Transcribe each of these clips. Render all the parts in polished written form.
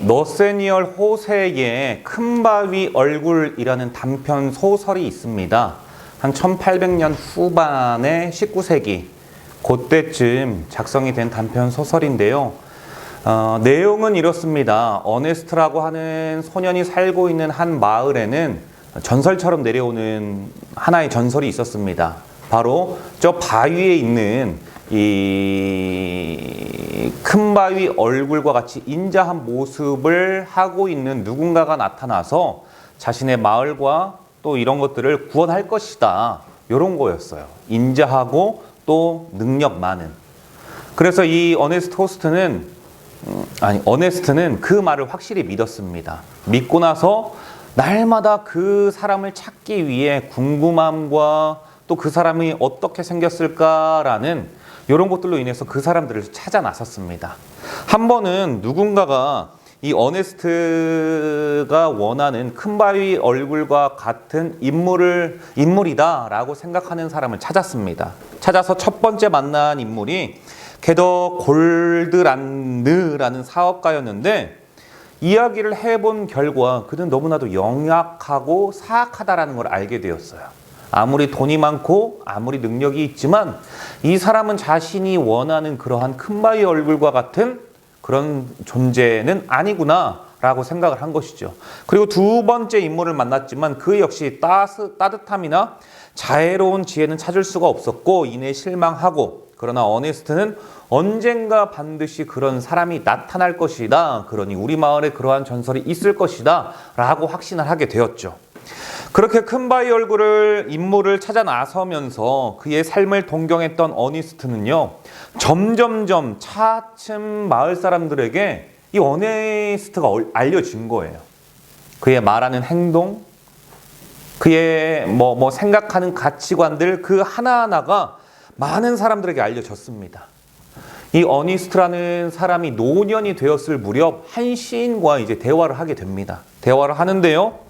너세니얼 호세의 큰바위 얼굴이라는 단편 소설이 있습니다. 한 1800년 후반의 19세기 그때쯤 작성이 된 단편 소설인데요. 내용은 이렇습니다. 어네스트라고 하는 소년이 살고 있는 한 마을에는 전설처럼 내려오는 하나의 전설이 있었습니다. 바로 저 바위에 있는 이 큰 바위 얼굴과 같이 인자한 모습을 하고 있는 누군가가 나타나서 자신의 마을과 또 이런 것들을 구원할 것이다. 이런 거였어요. 인자하고 또 능력 많은. 그래서 이 어네스트는 그 말을 확실히 믿었습니다. 믿고 나서 날마다 그 사람을 찾기 위해 궁금함과 또 그 사람이 어떻게 생겼을까라는 이런 것들로 인해서 그 사람들을 찾아 나섰습니다. 한 번은 누군가가 이 어네스트가 원하는 큰 바위 얼굴과 같은 인물이다라고 생각하는 사람을 찾았습니다. 찾아서 첫 번째 만난 인물이 게더 골드란느라는 사업가였는데 이야기를 해본 결과 그는 너무나도 영약하고 사악하다라는 걸 알게 되었어요. 아무리 돈이 많고 아무리 능력이 있지만 이 사람은 자신이 원하는 그러한 큰 바위 얼굴과 같은 그런 존재는 아니구나 라고 생각을 한 것이죠. 그리고 두 번째 인물을 만났지만 그 역시 따뜻함이나 자애로운 지혜는 찾을 수가 없었고 이내 실망하고, 그러나 어네스트는 언젠가 반드시 그런 사람이 나타날 것이다. 그러니 우리 마을에 그러한 전설이 있을 것이다 라고 확신을 하게 되었죠. 그렇게 큰 바위 인물을 찾아 나서면서 그의 삶을 동경했던 어니스트는요, 점점점 차츰 마을 사람들에게 이 어네스트가 알려진 거예요. 그의 말하는 행동, 그의 생각하는 가치관들 그 하나하나가 많은 사람들에게 알려졌습니다. 이 어니스트라는 사람이 노년이 되었을 무렵 한 시인과 이제 대화를 하게 됩니다. 대화를 하는데요,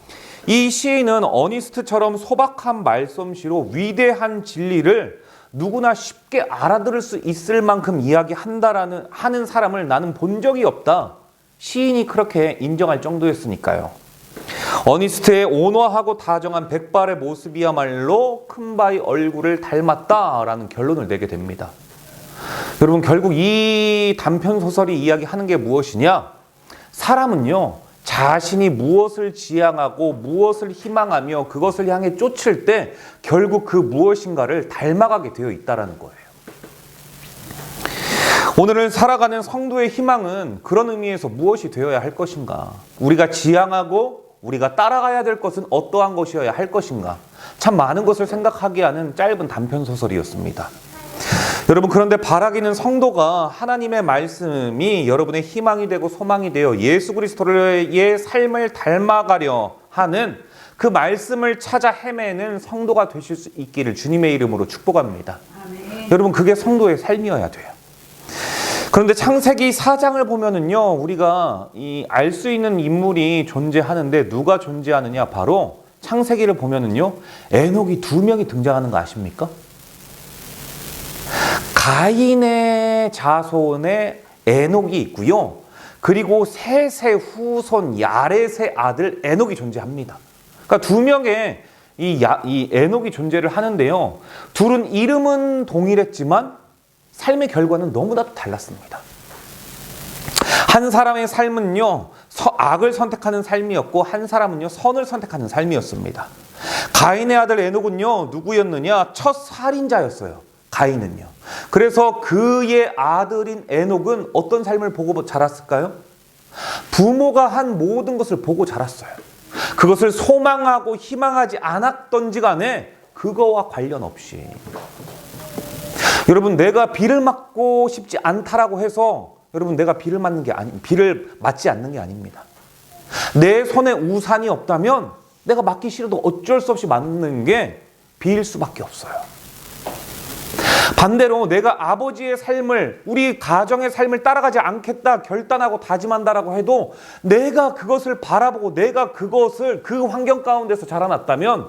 이 시인은 어니스트처럼 소박한 말솜씨로 위대한 진리를 누구나 쉽게 알아들을 수 있을 만큼 하는 사람을 나는 본 적이 없다. 시인이 그렇게 인정할 정도였으니까요. 어니스트의 온화하고 다정한 백발의 모습이야말로 큰 바위 얼굴을 닮았다라는 결론을 내게 됩니다. 여러분, 결국 이 단편 소설이 이야기하는 게 무엇이냐? 사람은요, 자신이 무엇을 지향하고 무엇을 희망하며 그것을 향해 쫓을 때 결국 그 무엇인가를 닮아가게 되어 있다는 거예요. 오늘을 살아가는 성도의 희망은 그런 의미에서 무엇이 되어야 할 것인가? 우리가 지향하고 우리가 따라가야 될 것은 어떠한 것이어야 할 것인가? 참 많은 것을 생각하게 하는 짧은 단편 소설이었습니다. 여러분, 그런데 바라기는 성도가 하나님의 말씀이 여러분의 희망이 되고 소망이 되어 예수 그리스도의 삶을 닮아가려 하는 그 말씀을 찾아 헤매는 성도가 되실 수 있기를 주님의 이름으로 축복합니다. 아멘. 여러분, 그게 성도의 삶이어야 돼요. 그런데 창세기 4장을 보면은요, 우리가 알 수 있는 인물이 존재하는데 누가 존재하느냐? 바로 창세기를 보면은요, 에녹이 2명이 등장하는 거 아십니까? 가인의 자손에 에녹이 있고요. 그리고 셋의 후손 야렛의 아들 에녹이 존재합니다. 그러니까 2명의 이 에녹이 존재를 하는데요. 둘은 이름은 동일했지만 삶의 결과는 너무나도 달랐습니다. 한 사람의 삶은요, 악을 선택하는 삶이었고 한 사람은요, 선을 선택하는 삶이었습니다. 가인의 아들 에녹은요, 누구였느냐? 첫 살인자였어요. 가인은요. 그래서 그의 아들인 에녹은 어떤 삶을 보고 자랐을까요? 부모가 한 모든 것을 보고 자랐어요. 그것을 소망하고 희망하지 않았던지 간에 그거와 관련 없이. 여러분, 내가 비를 맞고 싶지 않다라고 해서 여러분, 내가 비를 맞지 않는 게 아닙니다. 내 손에 우산이 없다면 내가 맞기 싫어도 어쩔 수 없이 맞는 게 비일 수밖에 없어요. 반대로 내가 아버지의 삶을, 우리 가정의 삶을 따라가지 않겠다 결단하고 다짐한다라고 해도 내가 그것을 바라보고 내가 그것을 그 환경 가운데서 자라났다면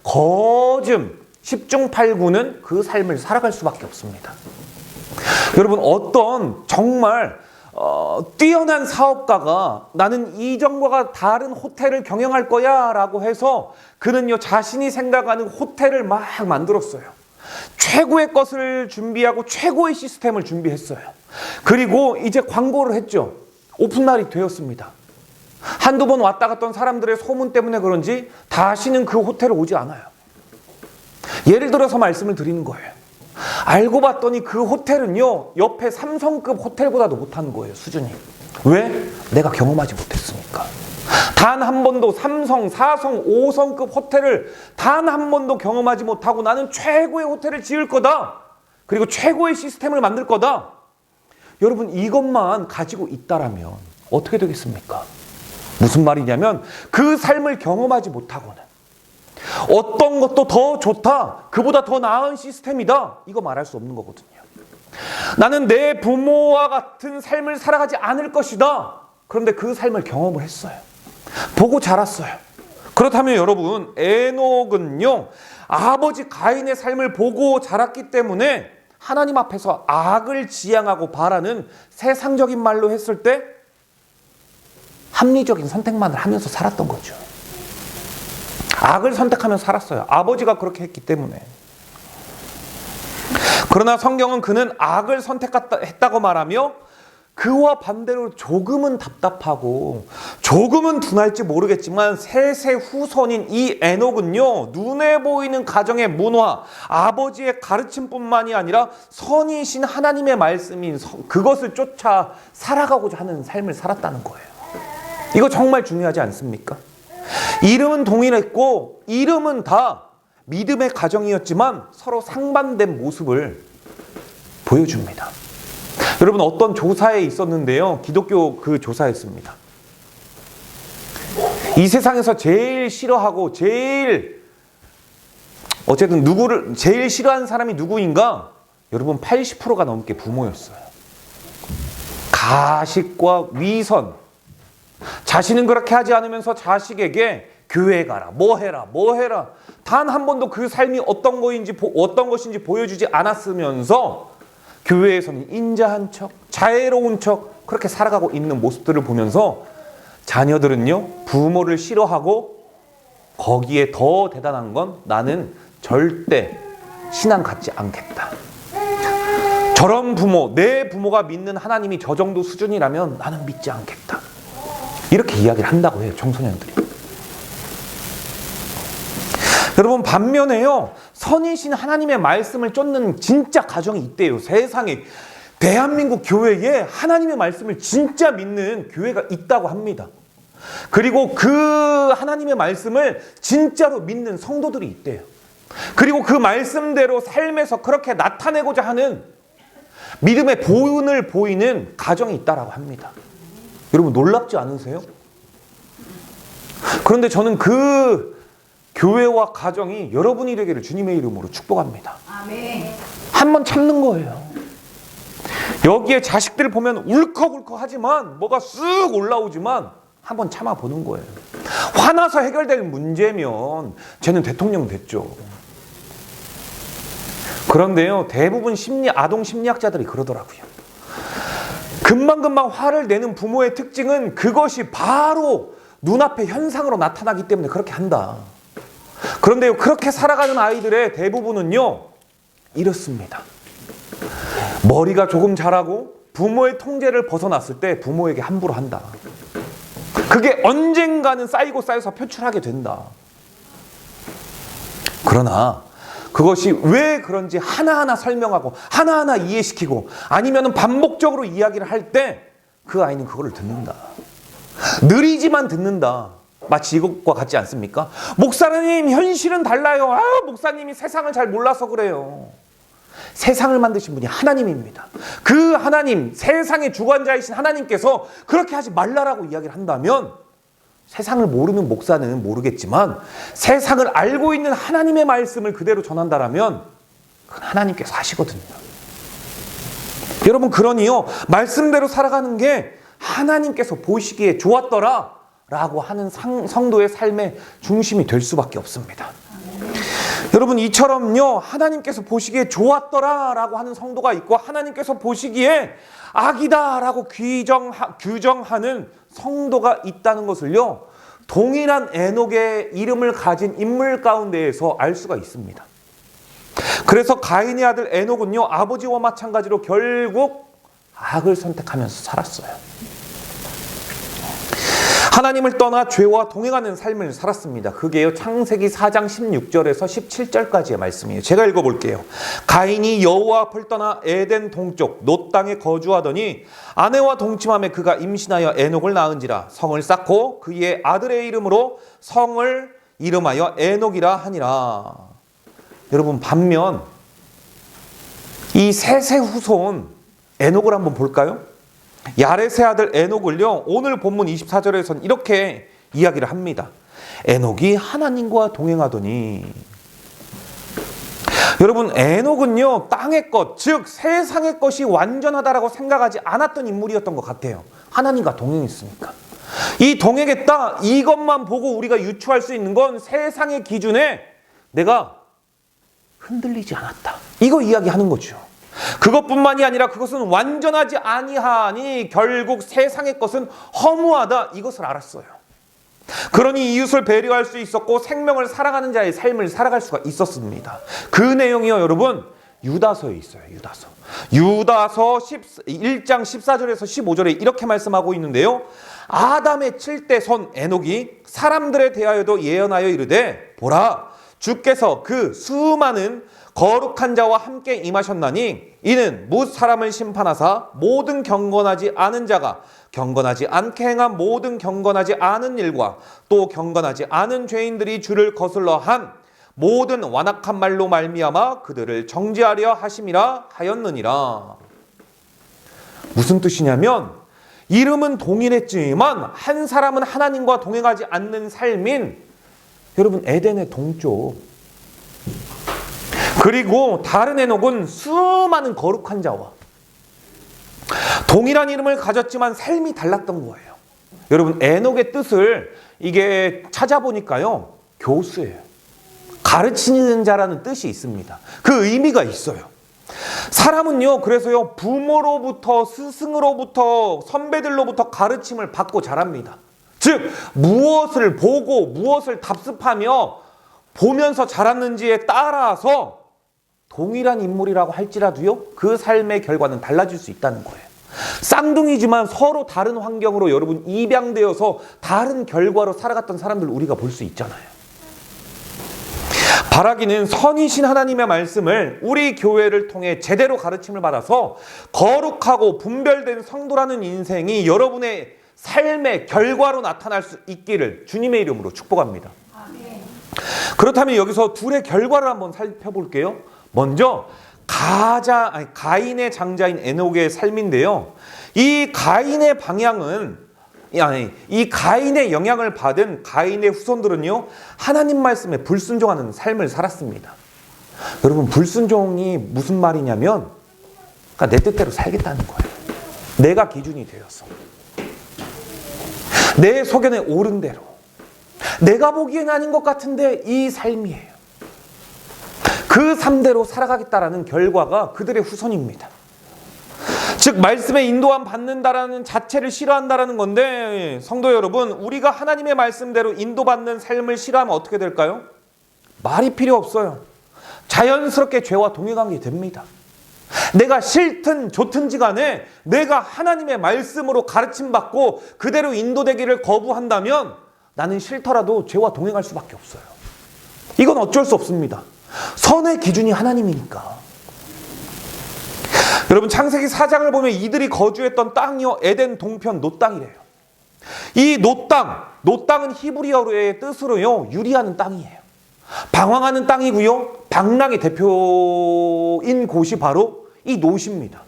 거즘 10중 8구는 그 삶을 살아갈 수밖에 없습니다. 여러분, 어떤 정말 뛰어난 사업가가 나는 이전과 다른 호텔을 경영할 거야 라고 해서 그는요 자신이 생각하는 호텔을 막 만들었어요. 최고의 것을 준비하고 최고의 시스템을 준비했어요. 그리고 이제 광고를 했죠. 오픈날이 되었습니다. 한두 번 왔다 갔던 사람들의 소문 때문에 그런지 다시는 그 호텔에 오지 않아요. 예를 들어서 말씀을 드리는 거예요. 알고 봤더니 그 호텔은요 옆에 삼성급 호텔보다도 못하는 거예요. 수준이. 왜? 내가 경험하지 못했으니까. 단 한 번도 3성, 4성, 5성급 호텔을 단 한 번도 경험하지 못하고 나는 최고의 호텔을 지을 거다. 그리고 최고의 시스템을 만들 거다. 여러분 이것만 가지고 있다라면 어떻게 되겠습니까? 무슨 말이냐면 그 삶을 경험하지 못하고는 어떤 것도 더 좋다, 그보다 더 나은 시스템이다, 이거 말할 수 없는 거거든요. 나는 내 부모와 같은 삶을 살아가지 않을 것이다. 그런데 그 삶을 경험을 했어요. 보고 자랐어요. 그렇다면 여러분, 에녹은요 아버지 가인의 삶을 보고 자랐기 때문에 하나님 앞에서 악을 지향하고 바라는 세상적인 말로 했을 때 합리적인 선택만을 하면서 살았던 거죠. 악을 선택하면서 살았어요. 아버지가 그렇게 했기 때문에. 그러나 성경은 그는 악을 선택했다고 말하며 그와 반대로 조금은 답답하고 조금은 둔할지 모르겠지만 셋의 후손인 이 에녹은요 눈에 보이는 가정의 문화, 아버지의 가르침뿐만이 아니라 선이신 하나님의 말씀인 그것을 쫓아 살아가고자 하는 삶을 살았다는 거예요. 이거 정말 중요하지 않습니까? 이름은 동일했고 이름은 다 믿음의 가정이었지만 서로 상반된 모습을 보여줍니다. 여러분 어떤 조사에 있었는데요. 기독교 그 조사였습니다. 이 세상에서 제일 싫어하고 제일 싫어하는 사람이 누구인가? 여러분 80%가 넘게 부모였어요. 가식과 위선. 자신은 그렇게 하지 않으면서 자식에게 교회 가라, 뭐 해라. 단 한 번도 그 삶이 어떤 것인지 보여주지 않았으면서 교회에서는 인자한 척, 자애로운 척 그렇게 살아가고 있는 모습들을 보면서 자녀들은요 부모를 싫어하고 거기에 더 대단한 건 나는 절대 신앙 갖지 않겠다. 저런 부모, 내 부모가 믿는 하나님이 저 정도 수준이라면 나는 믿지 않겠다. 이렇게 이야기를 한다고 해요, 청소년들이. 여러분 반면에요 선이신 하나님의 말씀을 쫓는 진짜 가정이 있대요. 세상에 대한민국 교회에 하나님의 말씀을 진짜 믿는 교회가 있다고 합니다. 그리고 그 하나님의 말씀을 진짜로 믿는 성도들이 있대요. 그리고 그 말씀대로 삶에서 그렇게 나타내고자 하는 믿음의 보은을 보이는 가정이 있다고 합니다. 여러분 놀랍지 않으세요? 그런데 저는 그 교회와 가정이 여러분이 되기를 주님의 이름으로 축복합니다. 아멘. 한번 참는 거예요. 여기에 자식들 보면 울컥울컥 하지만 뭐가 쓱 올라오지만 한번 참아보는 거예요. 화나서 해결될 문제면 쟤는 대통령 됐죠. 그런데요 대부분 아동 심리학자들이 그러더라고요. 금방금방 화를 내는 부모의 특징은 그것이 바로 눈앞의 현상으로 나타나기 때문에 그렇게 한다. 그런데요 그렇게 살아가는 아이들의 대부분은요 이렇습니다. 머리가 조금 자라고 부모의 통제를 벗어났을 때 부모에게 함부로 한다. 그게 언젠가는 쌓여서 표출하게 된다. 그러나 그것이 왜 그런지 하나하나 설명하고 하나하나 이해시키고 아니면 반복적으로 이야기를 할 때 그 아이는 그거를 듣는다. 느리지만 듣는다. 마치 이것과 같지 않습니까? 목사님 현실은 달라요. 목사님이 세상을 잘 몰라서 그래요. 세상을 만드신 분이 하나님입니다. 그 하나님, 세상의 주관자이신 하나님께서 그렇게 하지 말라라고 이야기를 한다면 세상을 모르는 목사는 모르겠지만 세상을 알고 있는 하나님의 말씀을 그대로 전한다라면 그건 하나님께서 하시거든요. 여러분 그러니요 말씀대로 살아가는 게 하나님께서 보시기에 좋았더라 라고 하는 성도의 삶의 중심이 될 수밖에 없습니다. 여러분 이처럼요 하나님께서 보시기에 좋았더라라고 하는 성도가 있고 하나님께서 보시기에 악이다라고 규정하는 성도가 있다는 것을요 동일한 에녹의 이름을 가진 인물 가운데에서 알 수가 있습니다. 그래서 가인의 아들 에녹은요 아버지와 마찬가지로 결국 악을 선택하면서 살았어요. 하나님을 떠나 죄와 동행하는 삶을 살았습니다. 그게요 창세기 4장 16절에서 17절까지의 말씀이에요. 제가 읽어볼게요. 가인이 여호와 앞을 떠나 에덴 동쪽 놋 땅에 거주하더니 아내와 동침함에 그가 임신하여 에녹을 낳은지라. 성을 쌓고 그의 아들의 이름으로 성을 이름하여 에녹이라 하니라. 여러분 반면 이 셋의 후손 에녹을 한번 볼까요? 야렛의 아들 에녹을요 오늘 본문 24절에서는 이렇게 이야기를 합니다. 에녹이 하나님과 동행하더니. 여러분 에녹은요 땅의 것, 즉 세상의 것이 완전하다라고 생각하지 않았던 인물이었던 것 같아요. 하나님과 동행했으니까. 이 동행했다 이것만 보고 우리가 유추할 수 있는 건 세상의 기준에 내가 흔들리지 않았다, 이거 이야기하는 거죠. 그것뿐만이 아니라 그것은 완전하지 아니하니 결국 세상의 것은 허무하다, 이것을 알았어요. 그러니 이웃을 배려할 수 있었고 생명을 사랑하는 자의 삶을 살아갈 수가 있었습니다. 그 내용이요 여러분 유다서에 있어요. 유다서 1장 14절에서 15절에 이렇게 말씀하고 있는데요. 아담의 7대 손 에녹이 사람들에 대하여도 예언하여 이르되 보라 주께서 그 수많은 거룩한 자와 함께 임하셨나니 이는 뭇 사람을 심판하사 모든 경건하지 않은 자가 경건하지 않게 행한 모든 경건하지 않은 일과 또 경건하지 않은 죄인들이 주를 거슬러 한 모든 완악한 말로 말미암아 그들을 정죄하려 하심이라 하였느니라. 무슨 뜻이냐면 이름은 동일했지만 한 사람은 하나님과 동행하지 않는 삶인 여러분 에덴의 동쪽, 그리고 다른 에녹은 수많은 거룩한 자와 동일한 이름을 가졌지만 삶이 달랐던 거예요. 여러분 에녹의 뜻을 이게 찾아보니까요 교수예요. 가르치는 자라는 뜻이 있습니다. 그 의미가 있어요. 사람은요 그래서요 부모로부터 스승으로부터 선배들로부터 가르침을 받고 자랍니다. 즉 무엇을 보고 무엇을 답습하며 보면서 자랐는지에 따라서 동일한 인물이라고 할지라도요 그 삶의 결과는 달라질 수 있다는 거예요. 쌍둥이지만 서로 다른 환경으로 여러분 입양되어서 다른 결과로 살아갔던 사람들 우리가 볼 수 있잖아요. 바라기는 선이신 하나님의 말씀을 우리 교회를 통해 제대로 가르침을 받아서 거룩하고 분별된 성도라는 인생이 여러분의 삶의 결과로 나타날 수 있기를 주님의 이름으로 축복합니다. 그렇다면 여기서 둘의 결과를 한번 살펴볼게요. 먼저 가인의 장자인 에녹의 삶인데요. 이 가인의 방향은 이 가인의 영향을 받은 가인의 후손들은요 하나님 말씀에 불순종하는 삶을 살았습니다. 여러분 불순종이 무슨 말이냐면 그러니까 내 뜻대로 살겠다는 거예요. 내가 기준이 되어서 내 소견에 옳은 대로 내가 보기엔 아닌 것 같은데 이 삶이에요. 그 삶대로 살아가겠다라는 결과가 그들의 후손입니다. 즉 말씀에 인도함 받는다라는 자체를 싫어한다라는 건데 성도 여러분 우리가 하나님의 말씀대로 인도받는 삶을 싫어하면 어떻게 될까요? 말이 필요 없어요. 자연스럽게 죄와 동행하게 됩니다. 내가 싫든 좋든지 간에 내가 하나님의 말씀으로 가르침받고 그대로 인도되기를 거부한다면 나는 싫더라도 죄와 동행할 수밖에 없어요. 이건 어쩔 수 없습니다. 선의 기준이 하나님이니까. 여러분 창세기 4장을 보면 이들이 거주했던 땅이요 에덴 동편 놋 땅이래요. 이 놋 땅은 히브리어의 뜻으로요 유리하는 땅이에요. 방황하는 땅이고요. 방랑의 대표인 곳이 바로 이 놋입니다.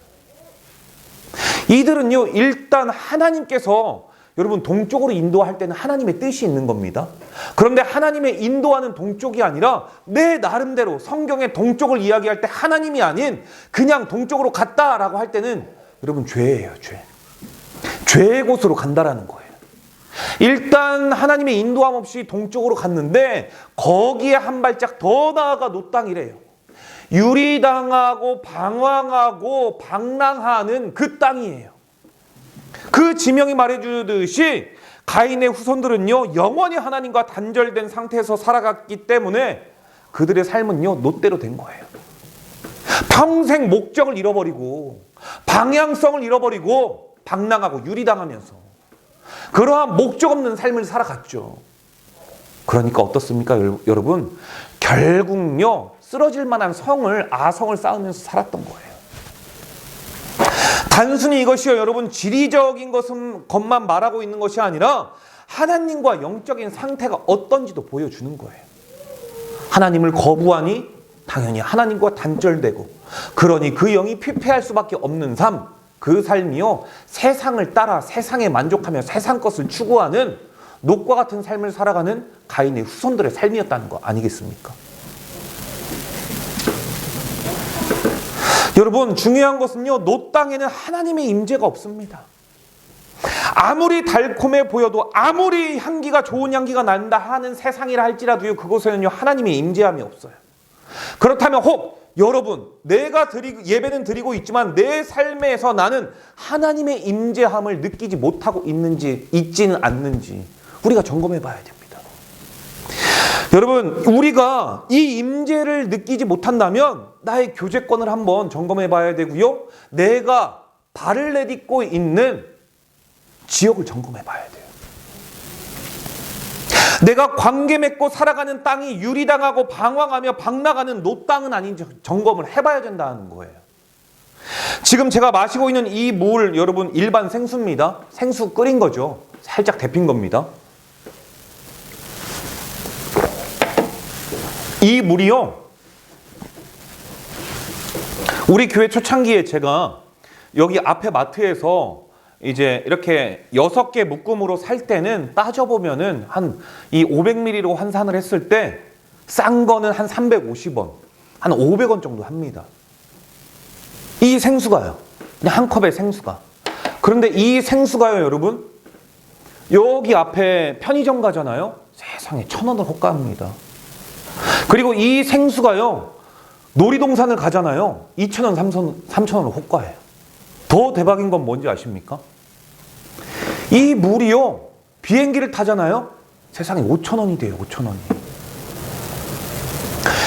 이들은요 일단 하나님께서 여러분 동쪽으로 인도할 때는 하나님의 뜻이 있는 겁니다. 그런데 하나님의 인도하는 동쪽이 아니라 내 나름대로 성경의 동쪽을 이야기할 때 하나님이 아닌 그냥 동쪽으로 갔다라고 할 때는 여러분 죄예요. 죄의 곳으로 간다라는 거예요. 일단 하나님의 인도함 없이 동쪽으로 갔는데 거기에 한 발짝 더 나아가 놋 땅이래요. 유리당하고 방황하고 방랑하는 그 땅이에요. 그 지명이 말해주듯이 가인의 후손들은요, 영원히 하나님과 단절된 상태에서 살아갔기 때문에 그들의 삶은요, 놋대로 된 거예요. 평생 목적을 잃어버리고 방향성을 잃어버리고 방랑하고 유리당하면서 그러한 목적 없는 삶을 살아갔죠. 그러니까 어떻습니까, 여러분? 결국요, 쓰러질 만한 아성을 쌓으면서 살았던 거예요. 단순히 이것이요, 여러분, 지리적인 것만 말하고 있는 것이 아니라 하나님과 영적인 상태가 어떤지도 보여주는 거예요. 하나님을 거부하니 당연히 하나님과 단절되고, 그러니 그 영이 피폐할 수밖에 없는 삶, 그 삶이요, 세상을 따라 세상에 만족하며 세상 것을 추구하는 놋과 같은 삶을 살아가는 가인의 후손들의 삶이었다는 거 아니겠습니까? 여러분, 중요한 것은요, 놋 땅에는 하나님의 임재가 없습니다. 아무리 달콤해 보여도, 아무리 향기가 좋은 향기가 난다 하는 세상이라 할지라도요, 그곳에는요, 하나님의 임재함이 없어요. 그렇다면 혹 여러분, 내가 예배는 드리고 있지만 내 삶에서 나는 하나님의 임재함을 느끼지 못하고 있지는 않는지 우리가 점검해 봐야 됩니다. 여러분, 우리가 이 임재를 느끼지 못한다면 나의 교제권을 한번 점검해 봐야 되고요, 내가 발을 내딛고 있는 지역을 점검해 봐야 돼요. 내가 관계 맺고 살아가는 땅이 유리당하고 방황하며 방랑하는 놋 땅은 아닌지 점검을 해봐야 된다는 거예요. 지금 제가 마시고 있는 이 물, 여러분, 일반 생수입니다. 생수 끓인 거죠. 살짝 데핀 겁니다. 이 물이요, 우리 교회 초창기에 제가 여기 앞에 마트에서 이제 이렇게 6개 묶음으로 살 때는 따져보면은 이 500ml로 환산을 했을 때 싼 거는 한 350원, 한 500원 정도 합니다. 이 생수가요. 그냥 한 컵의 생수가. 그런데 이 생수가요, 여러분, 여기 앞에 편의점 가잖아요. 세상에 1,000원을 호가합니다. 그리고 이 생수가요, 놀이동산을 가잖아요. 2,000원, 3,000원을 호가해요. 더 대박인 건 뭔지 아십니까? 이 물이요, 비행기를 타잖아요. 세상에 5,000원이 돼요, 5,000원이.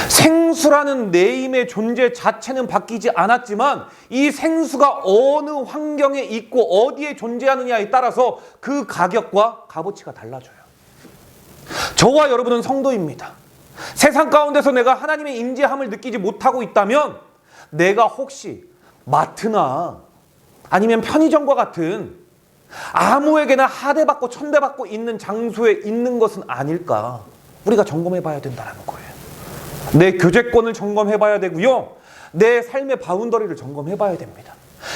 생수라는 네임의 존재 자체는 바뀌지 않았지만 이 생수가 어느 환경에 있고 어디에 존재하느냐에 따라서 그 가격과 값어치가 달라져요. 저와 여러분은 성도입니다. 세상 가운데서 내가 하나님의 임재함을 느끼지 못하고 있다면 내가 혹시 마트나 아니면 편의점과 같은 아무에게나 하대받고 천대받고 있는 장소에 있는 것은 아닐까, 우리가 점검해 봐야 된다는 거예요. 내 교제권을 점검해 봐야 되고요, 내 삶의 바운더리를 점검해 봐야 됩니다.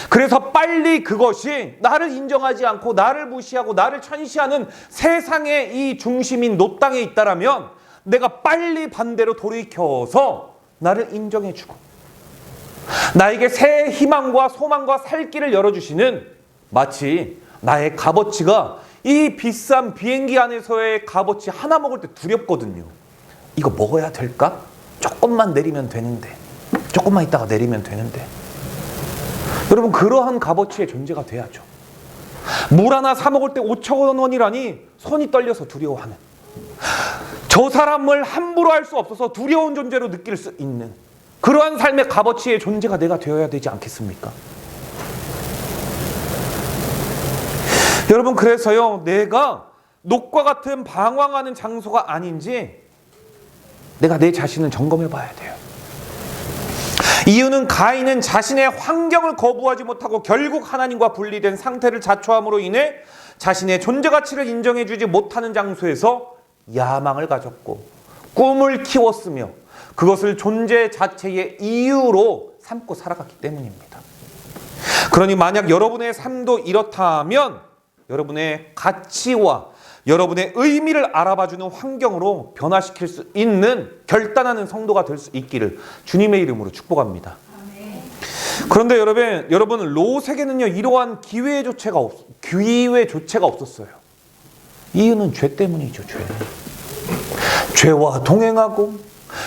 그래서 빨리 그것이 나를 인정하지 않고 나를 무시하고 나를 천시하는 세상의 이 중심인 놋 땅에 있다라면 내가 빨리 반대로 돌이켜서 나를 인정해주고 나에게 새 희망과 소망과 살 길을 열어주시는, 마치 나의 값어치가 이 비싼 비행기 안에서의 값어치 하나 먹을 때 두렵거든요. 이거 먹어야 될까? 조금만 내리면 되는데, 조금만 있다가 내리면 되는데. 여러분, 그러한 값어치의 존재가 돼야죠. 물 하나 사 먹을 때 5,000원이라니 손이 떨려서 두려워하는, 저 사람을 함부로 할 수 없어서 두려운 존재로 느낄 수 있는 그러한 삶의 값어치의 존재가 내가 되어야 되지 않겠습니까? 여러분, 그래서요, 내가 놋과 같은 방황하는 장소가 아닌지 내가 내 자신을 점검해 봐야 돼요. 이유는 가인은 자신의 환경을 거부하지 못하고 결국 하나님과 분리된 상태를 자초함으로 인해 자신의 존재 가치를 인정해 주지 못하는 장소에서 야망을 가졌고 꿈을 키웠으며 그것을 존재 자체의 이유로 삼고 살아갔기 때문입니다. 그러니 만약 여러분의 삶도 이렇다면 여러분의 가치와 여러분의 의미를 알아봐주는 환경으로 변화시킬 수 있는 결단하는 성도가 될 수 있기를 주님의 이름으로 축복합니다. 그런데 여러분 롯에게는요, 이러한 기회 조체가 없었어요. 이유는 죄 때문이죠. 죄와 동행하고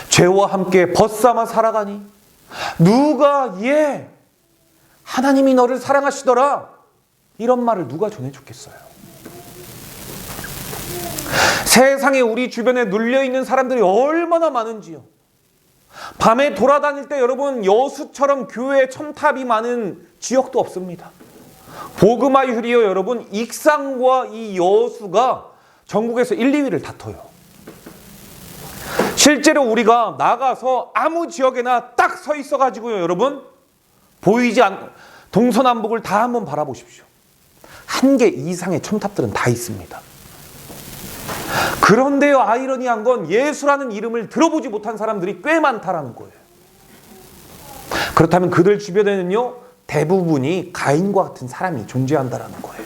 죄와 함께 벗삼아 살아가니 누가 하나님이 너를 사랑하시더라 이런 말을 누가 전해줬겠어요. 세상에 우리 주변에 눌려있는 사람들이 얼마나 많은지요. 밤에 돌아다닐 때 여러분 여수처럼 교회에 첨탑이 많은 지역도 없습니다. 복음화율이요 여러분 익산과 이 여수가 전국에서 1, 2위를 다퉈요. 실제로 우리가 나가서 아무 지역에나 딱 서 있어가지고요 여러분 보이지 않는 동서남북을 다 한번 바라보십시오. 1개 이상의 첨탑들은 다 있습니다. 그런데요 아이러니한 건 예수라는 이름을 들어보지 못한 사람들이 꽤 많다라는 거예요. 그렇다면 그들 주변에는요 대부분이 가인과 같은 사람이 존재한다라는 거예요.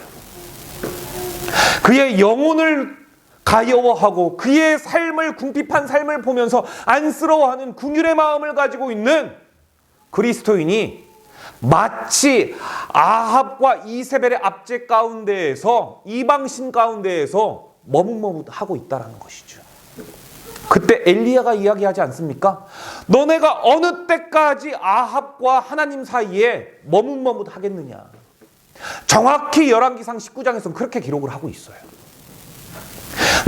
그의 영혼을 가여워하고 그의 삶을 궁핍한 삶을 보면서 안쓰러워하는 긍휼의 마음을 가지고 있는 그리스도인이 마치 아합과 이세벨의 압제 가운데에서 이방신 가운데에서 머뭇머뭇하고 있다는 것이죠. 그때 엘리야가 이야기하지 않습니까? 너네가 어느 때까지 아합과 하나님 사이에 머뭇머뭇하겠느냐. 정확히 열왕기상 19장에서는 그렇게 기록을 하고 있어요.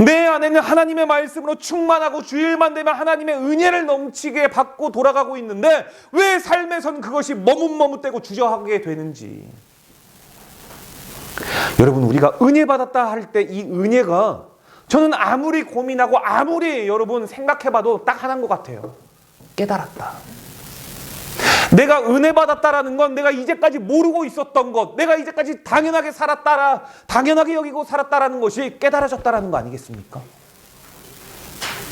내 안에는 하나님의 말씀으로 충만하고 주일만 되면 하나님의 은혜를 넘치게 받고 돌아가고 있는데 왜 삶에서는 그것이 머뭇머뭇대고 주저하게 되는지. 여러분 우리가 은혜 받았다 할 때 이 은혜가 저는 아무리 고민하고 아무리 여러분 생각해봐도 딱 하나인 것 같아요. 깨달았다. 내가 은혜 받았다라는 건 내가 이제까지 모르고 있었던 것, 내가 이제까지 당연하게 당연하게 여기고 살았다라는 것이 깨달아졌다라는 거 아니겠습니까?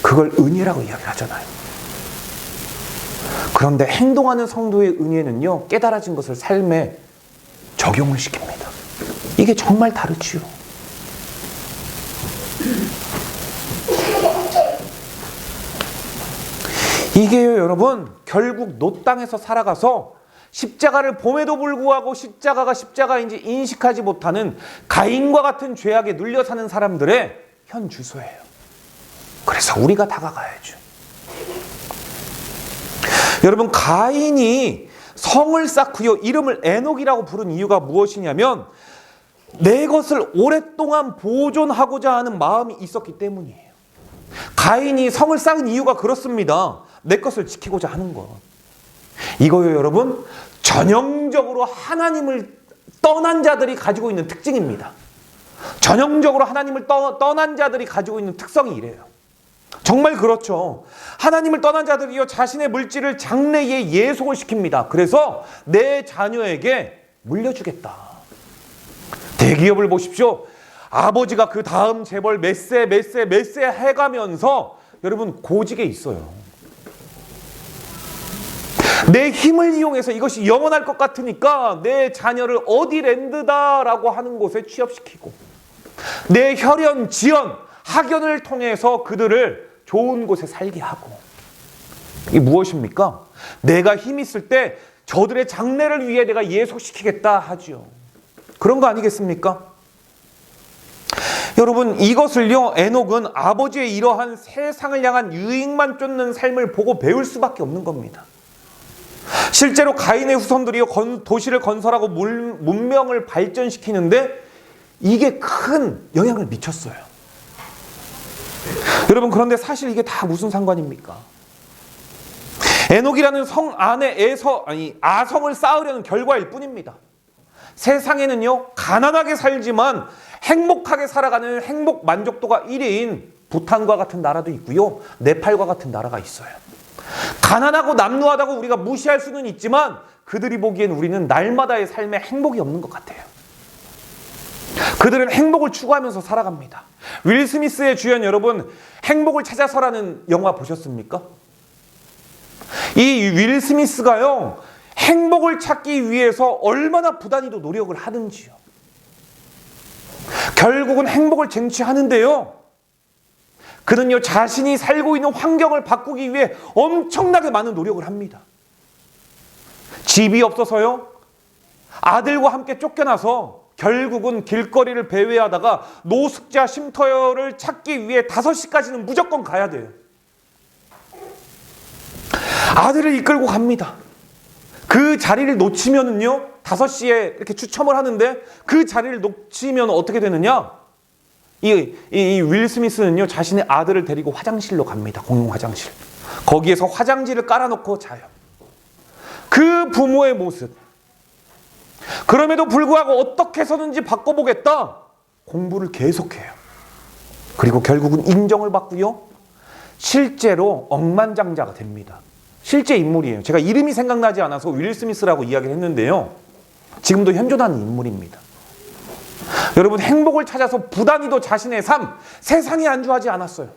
그걸 은혜라고 이야기를 하잖아요. 그런데 행동하는 성도의 은혜는요, 깨달아진 것을 삶에 적용을 시킵니다. 이게 정말 다르지요. 이게요 여러분 결국 노 땅에서 살아가서 십자가를 봄에도 불구하고 십자가가 십자가인지 인식하지 못하는 가인과 같은 죄악에 눌려 사는 사람들의 현 주소예요. 그래서 우리가 다가가야죠. 여러분 가인이 성을 쌓고요 이름을 에녹이라고 부른 이유가 무엇이냐면 내 것을 오랫동안 보존하고자 하는 마음이 있었기 때문이에요. 가인이 성을 쌓은 이유가 그렇습니다. 내 것을 지키고자 하는 것. 이거요 여러분 전형적으로 하나님을 떠난 자들이 가지고 있는 특징입니다. 전형적으로 하나님을 떠난 자들이 가지고 있는 특성이 이래요. 정말 그렇죠. 하나님을 떠난 자들이요 자신의 물질을 장래에 예속을 시킵니다. 그래서 내 자녀에게 물려주겠다. 대기업을 보십시오. 아버지가 그 다음 재벌 몇 세 해가면서 여러분 고직에 있어요. 내 힘을 이용해서 이것이 영원할 것 같으니까 내 자녀를 어디 랜드다라고 하는 곳에 취업시키고 내 혈연, 지연, 학연을 통해서 그들을 좋은 곳에 살게 하고. 이게 무엇입니까? 내가 힘 있을 때 저들의 장래를 위해 내가 예속시키겠다 하지요. 그런 거 아니겠습니까? 여러분 이것을요 에녹은 아버지의 이러한 세상을 향한 유익만 쫓는 삶을 보고 배울 수밖에 없는 겁니다. 실제로 가인의 후손들이 도시를 건설하고 문명을 발전시키는데 이게 큰 영향을 미쳤어요. 여러분 그런데 사실 이게 다 무슨 상관입니까? 에녹이라는 성 안에 아성을 쌓으려는 결과일 뿐입니다. 세상에는요 가난하게 살지만 행복하게 살아가는 행복 만족도가 1위인 부탄과 같은 나라도 있고요 네팔과 같은 나라가 있어요. 가난하고 남루하다고 우리가 무시할 수는 있지만 그들이 보기엔 우리는 날마다의 삶에 행복이 없는 것 같아요. 그들은 행복을 추구하면서 살아갑니다. 윌 스미스의 주연 여러분 행복을 찾아서라는 영화 보셨습니까? 이 윌 스미스가요 행복을 찾기 위해서 얼마나 부단히도 노력을 하는지요. 결국은 행복을 쟁취하는데요. 그는요 자신이 살고 있는 환경을 바꾸기 위해 엄청나게 많은 노력을 합니다. 집이 없어서요 아들과 함께 쫓겨나서 결국은 길거리를 배회하다가 노숙자 쉼터를 찾기 위해 5시까지는 무조건 가야 돼요. 아들을 이끌고 갑니다. 그 자리를 놓치면은요, 5시에 이렇게 추첨을 하는데 그 자리를 놓치면 어떻게 되느냐? 이 윌 스미스는요, 자신의 아들을 데리고 화장실로 갑니다. 공용 화장실. 거기에서 화장지를 깔아놓고 자요. 그 부모의 모습. 그럼에도 불구하고 어떻게 해서든지 바꿔보겠다. 공부를 계속해요. 그리고 결국은 인정을 받고요. 실제로 억만장자가 됩니다. 실제 인물이에요. 제가 이름이 생각나지 않아서 윌 스미스라고 이야기를 했는데요. 지금도 현존하는 인물입니다. 여러분, 행복을 찾아서 부단히도 자신의 삶, 세상에 안주하지 않았어요.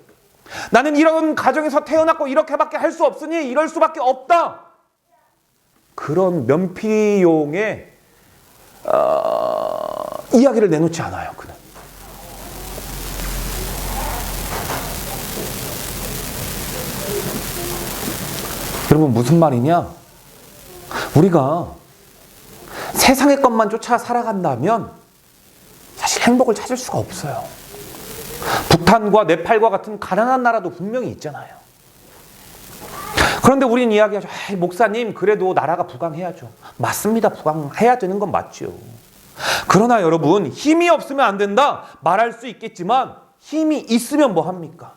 나는 이런 가정에서 태어났고 이렇게밖에 할 수 없으니 이럴 수밖에 없다. 그런 면피용의 이야기를 내놓지 않아요. 그는. 여러분, 무슨 말이냐? 우리가 세상의 것만 쫓아 살아간다면 사실 행복을 찾을 수가 없어요. 북한과 네팔과 같은 가난한 나라도 분명히 있잖아요. 그런데 우리는 이야기하죠. 목사님, 그래도 나라가 부강해야죠. 맞습니다. 부강해야 되는 건 맞죠. 그러나 여러분, 힘이 없으면 안 된다 말할 수 있겠지만 힘이 있으면 뭐 합니까?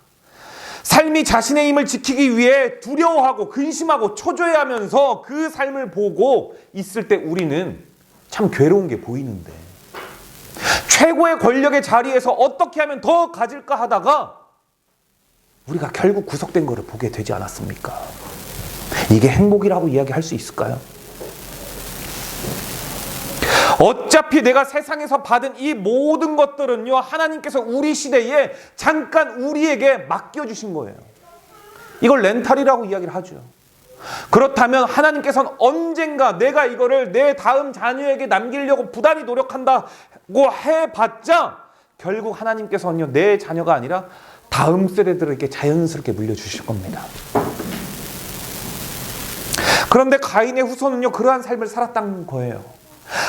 삶이 자신의 힘을 지키기 위해 두려워하고 근심하고 초조해하면서 그 삶을 보고 있을 때 우리는 참 괴로운 게 보이는데, 최고의 권력의 자리에서 어떻게 하면 더 가질까 하다가 우리가 결국 구속된 것을 보게 되지 않았습니까? 이게 행복이라고 이야기할 수 있을까요? 어차피 내가 세상에서 받은 이 모든 것들은요, 하나님께서 우리 시대에 잠깐 우리에게 맡겨주신 거예요. 이걸 렌탈이라고 이야기를 하죠. 그렇다면 하나님께서는 언젠가 내가 이거를 내 다음 자녀에게 남기려고 부단히 노력한다고 해봤자 결국 하나님께서는요, 내 자녀가 아니라 다음 세대들에게 자연스럽게 물려주실 겁니다. 그런데 가인의 후손은요, 그러한 삶을 살았다는 거예요.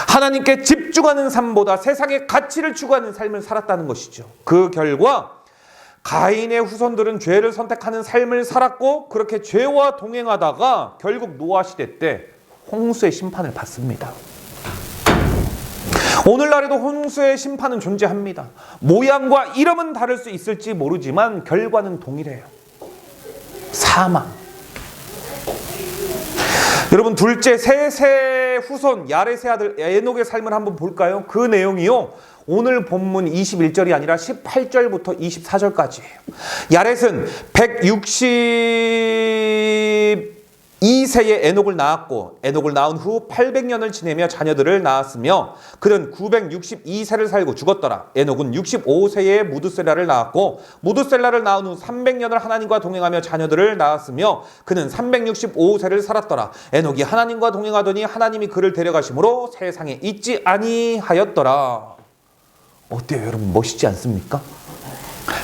하나님께 집중하는 삶보다 세상의 가치를 추구하는 삶을 살았다는 것이죠. 그 결과 가인의 후손들은 죄를 선택하는 삶을 살았고, 그렇게 죄와 동행하다가 결국 노아 시대 때 홍수의 심판을 받습니다. 오늘날에도 홍수의 심판은 존재합니다. 모양과 이름은 다를 수 있을지 모르지만 결과는 동일해요. 사망. 여러분, 둘째 셋의 후손 야렛의 아들 에녹의 삶을 한번 볼까요? 그 내용이요, 오늘 본문 21절이 아니라 18절부터 24절까지예요. 야렛은 162세에 에녹을 낳았고, 에녹을 낳은 후 800년을 지내며 자녀들을 낳았으며, 그는 962세를 살고 죽었더라. 에녹은 65세에 무드셀라를 낳았고, 무드셀라를 낳은 후 300년을 하나님과 동행하며 자녀들을 낳았으며, 그는 365세를 살았더라. 에녹이 하나님과 동행하더니 하나님이 그를 데려가심으로 세상에 있지 아니하였더라. 어때요, 여러분? 멋있지 않습니까?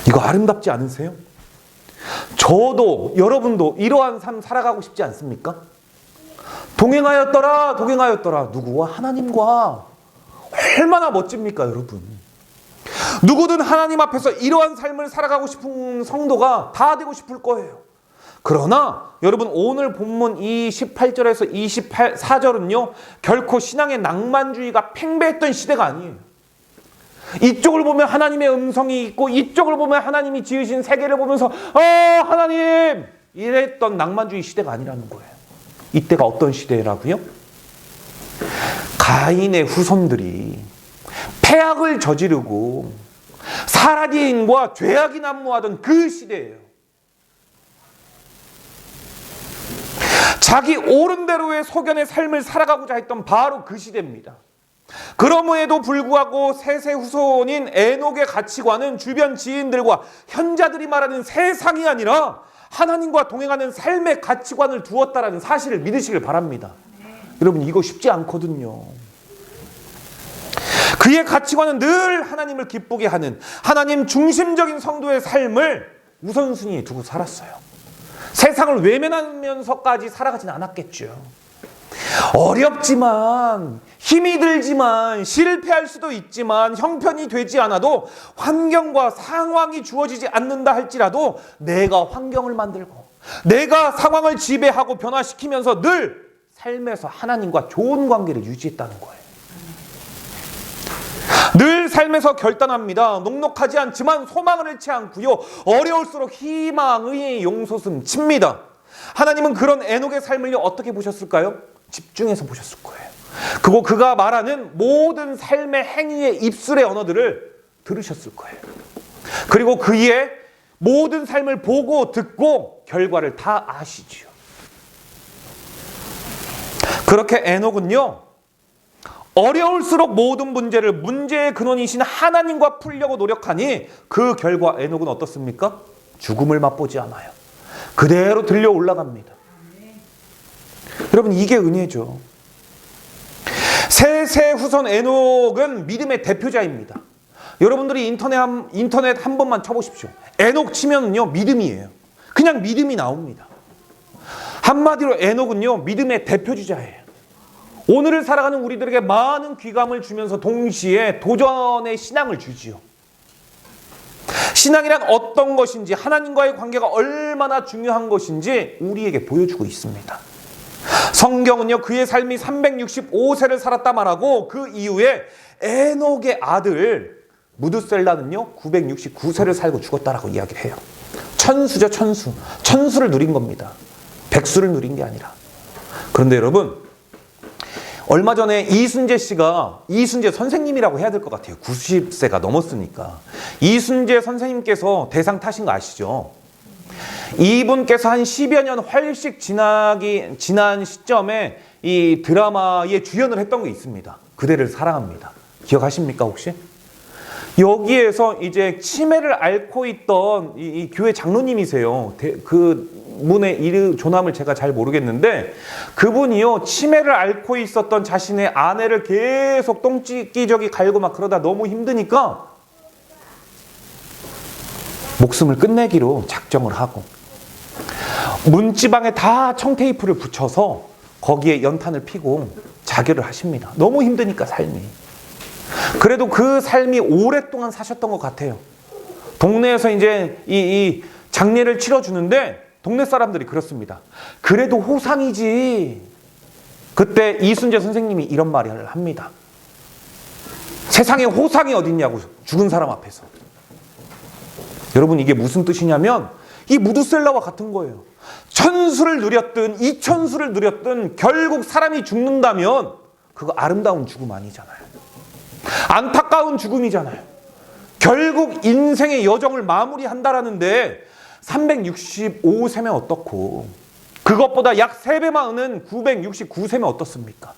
이거 아름답지 않으세요? 저도 여러분도 이러한 삶 살아가고 싶지 않습니까? 동행하였더라, 동행하였더라. 누구와? 하나님과. 얼마나 멋집니까, 여러분? 누구든 하나님 앞에서 이러한 삶을 살아가고 싶은 성도가 다 되고 싶을 거예요. 그러나 여러분, 오늘 본문 이 18절에서 24절은요 결코 신앙의 낭만주의가 팽배했던 시대가 아니에요. 이쪽을 보면 하나님의 음성이 있고 이쪽을 보면 하나님이 지으신 세계를 보면서 하나님! 이랬던 낭만주의 시대가 아니라는 거예요. 이때가 어떤 시대라고요? 가인의 후손들이 패악을 저지르고 사라디인과 죄악이 난무하던 그 시대예요. 자기 옳은 대로의 소견의 삶을 살아가고자 했던 바로 그 시대입니다. 그럼에도 불구하고 셋의 후손인 에녹의 가치관은 주변 지인들과 현자들이 말하는 세상이 아니라 하나님과 동행하는 삶의 가치관을 두었다라는 사실을 믿으시길 바랍니다. 여러분, 이거 쉽지 않거든요. 그의 가치관은 늘 하나님을 기쁘게 하는 하나님 중심적인 성도의 삶을 우선순위에 두고 살았어요. 세상을 외면하면서까지 살아가진 않았겠죠. 어렵지만, 힘이 들지만, 실패할 수도 있지만, 형편이 되지 않아도, 환경과 상황이 주어지지 않는다 할지라도 내가 환경을 만들고 내가 상황을 지배하고 변화시키면서 늘 삶에서 하나님과 좋은 관계를 유지했다는 거예요. 늘 삶에서 결단합니다. 녹록하지 않지만 소망을 잃지 않고요. 어려울수록 희망의 용솟음 칩니다. 하나님은 그런 에녹의 삶을 어떻게 보셨을까요? 집중해서 보셨을 거예요. 그리고 그가 말하는 모든 삶의 행위의 입술의 언어들을 들으셨을 거예요. 그리고 그의 모든 삶을 보고 듣고 결과를 다 아시지요. 그렇게 에녹은요, 어려울수록 모든 문제를 문제의 근원이신 하나님과 풀려고 노력하니 그 결과 에녹은 어떻습니까? 죽음을 맛보지 않아요. 그대로 들려 올라갑니다. 여러분, 이게 은혜죠. 셋의 후손 에녹은 믿음의 대표자입니다. 여러분들이 인터넷 한 번만 쳐보십시오. 에녹 치면은요, 믿음이에요. 그냥 믿음이 나옵니다. 한마디로 에녹은요, 믿음의 대표주자예요. 오늘을 살아가는 우리들에게 많은 귀감을 주면서 동시에 도전의 신앙을 주지요. 신앙이란 어떤 것인지, 하나님과의 관계가 얼마나 중요한 것인지 우리에게 보여주고 있습니다. 성경은요, 그의 삶이 365세를 살았다 말하고 그 이후에 에녹의 아들 무드셀라는요 969세를 살고 죽었다라고 이야기를 해요. 천수죠, 천수. 천수를 누린 겁니다. 백수를 누린 게 아니라. 그런데 여러분, 얼마 전에 이순재 씨가, 이순재 선생님이라고 해야 될 것 같아요. 90세가 넘었으니까. 이순재 선생님께서 대상 타신 거 아시죠? 이분께서 한 10여 년 훨씬 지난 시점에 이 드라마에 주연을 했던 게 있습니다. 그대를 사랑합니다. 기억하십니까, 혹시? 여기에서 이제 치매를 앓고 있던 이 교회 장로님이세요. 그 분의 조남을 제가 잘 모르겠는데, 그분이요, 치매를 앓고 있었던 자신의 아내를 계속 똥기저귀 갈고 막 그러다 너무 힘드니까 목숨을 끝내기로 작정을 하고 문지방에 다 청테이프를 붙여서 거기에 연탄을 피고 자결을 하십니다. 너무 힘드니까 삶이. 그래도 그 삶이 오랫동안 사셨던 것 같아요. 동네에서 이제 이 장례를 치러주는데 동네 사람들이 그렇습니다. 그래도 호상이지. 그때 이순재 선생님이 이런 말을 합니다. 세상에 호상이 어딨냐고, 죽은 사람 앞에서. 여러분, 이게 무슨 뜻이냐면 이 무드셀라와 같은 거예요. 천수를 누렸든 이천수를 누렸든 결국 사람이 죽는다면 그거 아름다운 죽음 아니잖아요. 안타까운 죽음이잖아요. 결국 인생의 여정을 마무리한다라는데 365세면 어떻고, 그것보다 약 3배 많은 969세면 어떻습니까?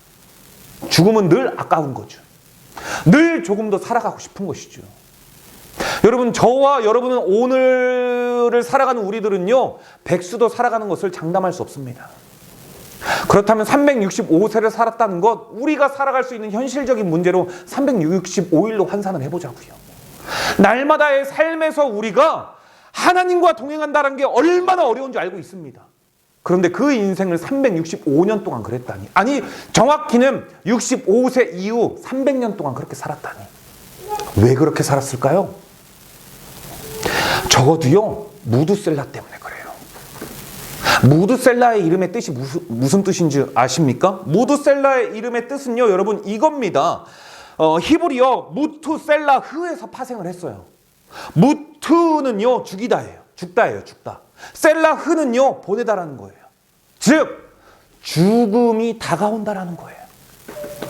죽음은 늘 아까운 거죠. 늘 조금 더 살아가고 싶은 것이죠. 여러분, 저와 여러분은 오늘을 살아가는 우리들은요, 백수도 살아가는 것을 장담할 수 없습니다. 그렇다면 365세를 살았다는 것, 우리가 살아갈 수 있는 현실적인 문제로 365일로 환산을 해보자고요. 날마다의 삶에서 우리가 하나님과 동행한다는 게 얼마나 어려운지 알고 있습니다. 그런데 그 인생을 365년 동안 그랬다니. 아니, 정확히는 65세 이후 300년 동안 그렇게 살았다니. 왜 그렇게 살았을까요? 적어도요, 무드셀라 때문에 그래요. 무드셀라의 이름의 뜻이 무슨 뜻인지 아십니까? 무드셀라의 이름의 뜻은요, 여러분, 이겁니다. 히브리어 무투셀라흐에서 파생을 했어요. 무투는요, 죽이다예요. 죽다예요, 죽다. 셀라흐는요, 보내다라는 거예요. 즉, 죽음이 다가온다라는 거예요.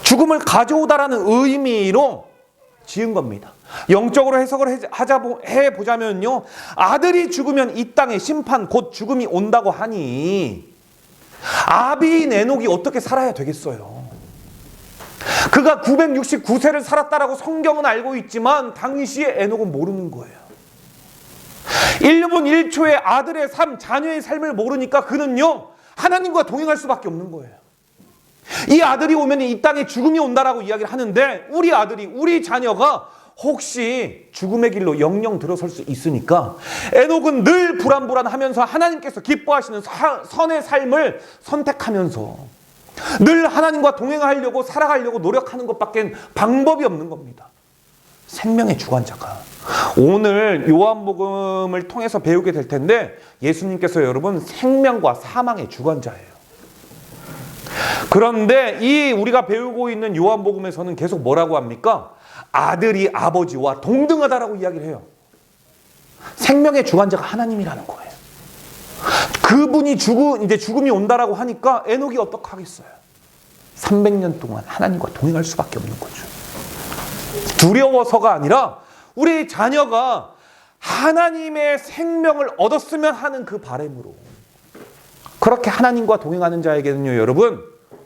죽음을 가져오다라는 의미로 지은 겁니다. 영적으로 해석을 해보자면요, 아들이 죽으면 이 땅에 심판, 곧 죽음이 온다고 하니 아비인 에녹이 어떻게 살아야 되겠어요? 그가 969세를 살았다라고 성경은 알고 있지만 당시에 에녹은 모르는 거예요. 1분 1초의 아들의 삶, 자녀의 삶을 모르니까 그는요, 하나님과 동행할 수밖에 없는 거예요. 이 아들이 오면 이 땅에 죽음이 온다라고 이야기를 하는데, 우리 아들이, 우리 자녀가 혹시 죽음의 길로 영영 들어설 수 있으니까 에녹은 늘 불안불안하면서 하나님께서 기뻐하시는 선의 삶을 선택하면서 늘 하나님과 동행하려고 살아가려고 노력하는 것밖에 방법이 없는 겁니다. 생명의 주관자가. 오늘 요한복음을 통해서 배우게 될 텐데 예수님께서 여러분 생명과 사망의 주관자예요. 그런데 이 우리가 배우고 있는 요한복음에서는 계속 뭐라고 합니까? 아들이 아버지와 동등하다라고 이야기를 해요. 생명의 주관자가 하나님이라는 거예요. 그분이 이제 죽음이 온다라고 하니까 에녹이 어떡하겠어요? 300년 동안 하나님과 동행할 수밖에 없는 거죠. 두려워서가 아니라 우리 자녀가 하나님의 생명을 얻었으면 하는 그 바람으로. 그렇게 하나님과 동행하는 자에게는요, 여러분,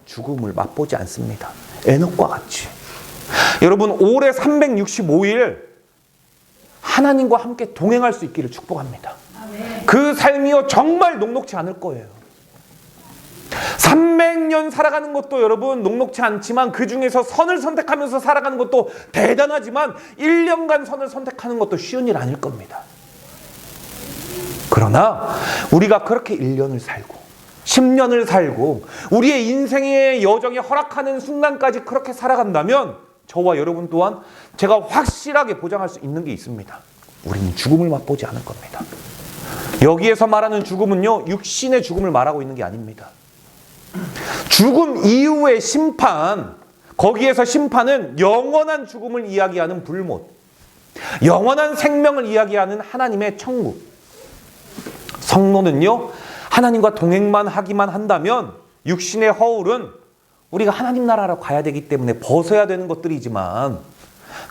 죽음을 맛보지 않습니다. 에녹과 같이. 여러분, 올해 365일 하나님과 함께 동행할 수 있기를 축복합니다. 그 삶이요 정말 녹록지 않을 거예요. 300년 살아가는 것도 여러분 녹록지 않지만 그 중에서 선을 선택하면서 살아가는 것도 대단하지만 1년간 선을 선택하는 것도 쉬운 일 아닐 겁니다. 그러나 우리가 그렇게 1년을 살고 10년을 살고 우리의 인생의 여정에 허락하는 순간까지 그렇게 살아간다면 저와 여러분 또한 제가 확실하게 보장할 수 있는 게 있습니다. 우리는 죽음을 맛보지 않을 겁니다. 여기에서 말하는 죽음은요, 육신의 죽음을 말하고 있는 게 아닙니다. 죽음 이후의 심판, 거기에서 심판은 영원한 죽음을 이야기하는 불못, 영원한 생명을 이야기하는 하나님의 천국. 성로는요, 하나님과 동행만 하기만 한다면 육신의 허울은 우리가 하나님 나라로 가야 되기 때문에 벗어야 되는 것들이지만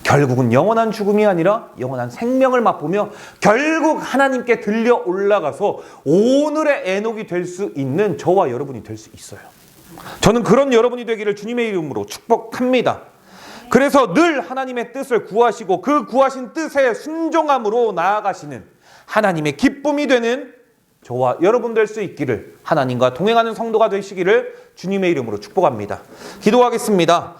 결국은 영원한 죽음이 아니라 영원한 생명을 맛보며 결국 하나님께 들려 올라가서 오늘의 에녹이 될 수 있는 저와 여러분이 될 수 있어요. 저는 그런 여러분이 되기를 주님의 이름으로 축복합니다. 그래서 늘 하나님의 뜻을 구하시고 그 구하신 뜻에 순종함으로 나아가시는 하나님의 기쁨이 되는 저와 여러분 될 수 있기를, 하나님과 동행하는 성도가 되시기를 주님의 이름으로 축복합니다. 기도하겠습니다.